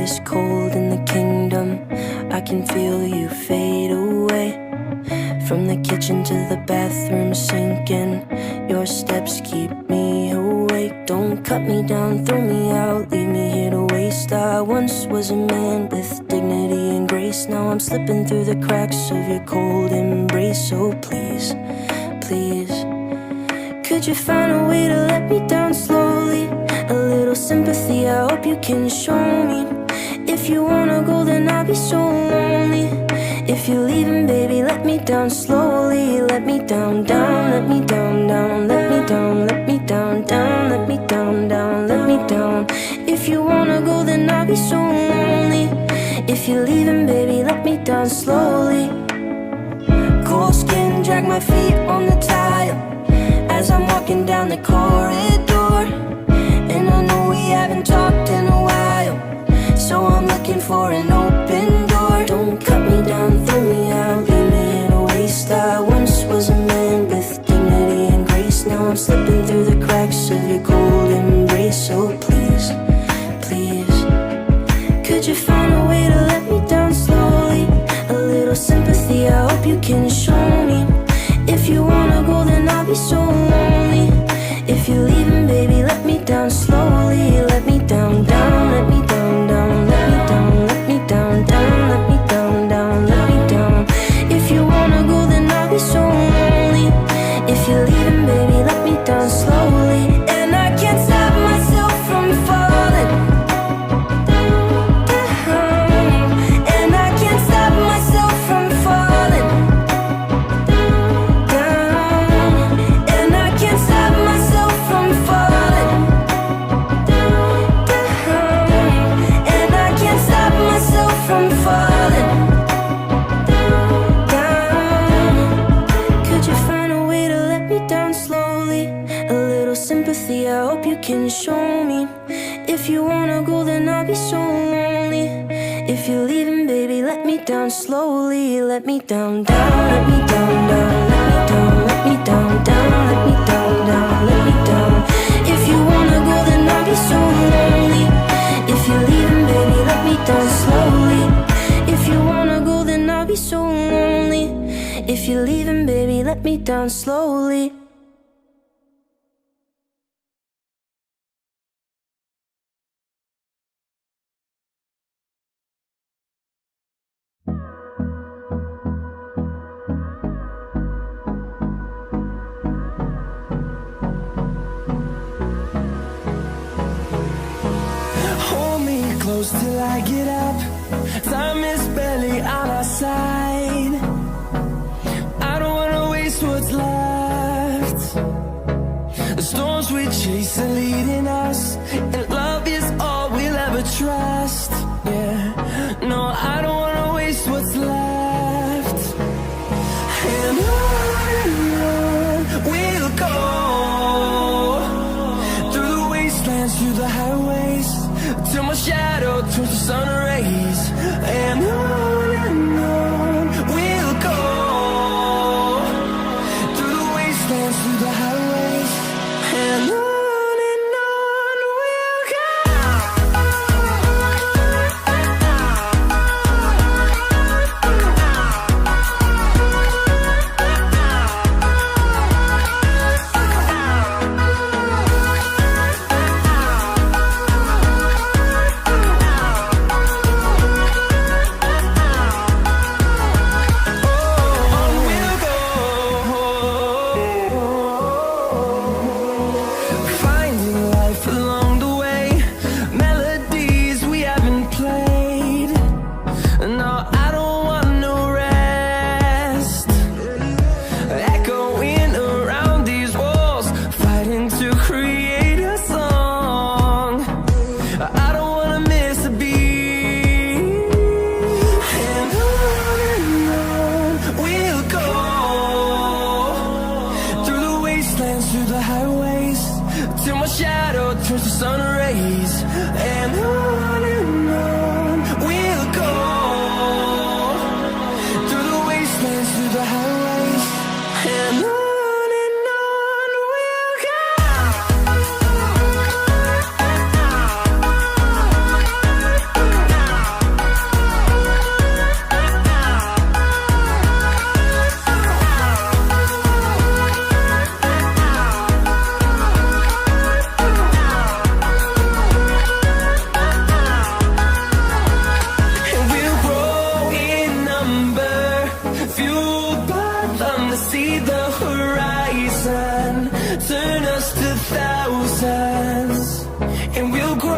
is cold in the kingdom. I can feel you fade away. From the kitchen to the bathroom sinking, your steps keep me awake. Don't cut me down, throw me out, leave me here to waste. I once was a man with dignity and grace. Now I'm slipping through the cracks of your cold embrace. So please, please, could you find a way to let me down slowly? A little sympathy, I hope you can show me. If you wanna go, then I'll be so lonely. If you're leaving, baby, let me down slowly. Let me down, down, let me down, down, let me down, let me down, down, let me down, down, let me down. If you wanna go, then I'll be so lonely. If you're leaving, baby, let me down slowly. Cold skin, drag my feet on the tile as I'm walking down the corridor. And I know we haven't talked in a while, so I'm looking for an open door. Don't cut me down, throw me out, leave me in a waste. I once was a man with dignity and grace. Now I'm slipping through the cracks of your cold embrace. So please, please, could you find a way to let me down slowly? A little sympathy, I hope you can show me. If you wanna go, then I'll be so lonely. If you're leaving, baby, let me down slowly. Let me down, down, let me down, down, let me down, let me down, down, let me down, down, let me down. If you wanna go, then I'll be so lonely. If you're leaving, baby, let me down slowly. And I can't stop myself from falling down. And I can't stop myself from falling down. And I can't stop myself from falling down. And I can't stop myself from falling down. Could you find a way to let me down slowly? A little sympathy, I hope you can show me. If you wanna go, then I'll be so lonely. If you're leaving, baby, let me down slowly. Let me down, down, let me down, down, let me down, let me down, down, let me down, down, let me down. If you wanna go, then I'll be so lonely. If you're leaving, baby, let me down slowly. If you wanna go, then I'll be so lonely. If you're leaving, baby, let me down slowly. Hold me close till I get up. Time is barely on our side. I don't wanna waste what's left. The storms we chase are leading us, and love is all we'll ever trust. Yeah, no, I don't wanna waste what's left. And on we'll go, through the wastelands, through the highways, till my shadow turns to sun rays. And on we'll go, through the wastelands, through the highways. And on we'll go. Finding life along the way, melodies we haven't played. No, I don't want no rest. Echoing around these walls, fighting to create a song. I don't wanna miss a beat. And on we'll go, through the wastelands, through the highways, till my shadow turns to sun rays. And on we'll go, through the wastelands, through the highways. And on we'll go. turn us to thousands, and we'll grow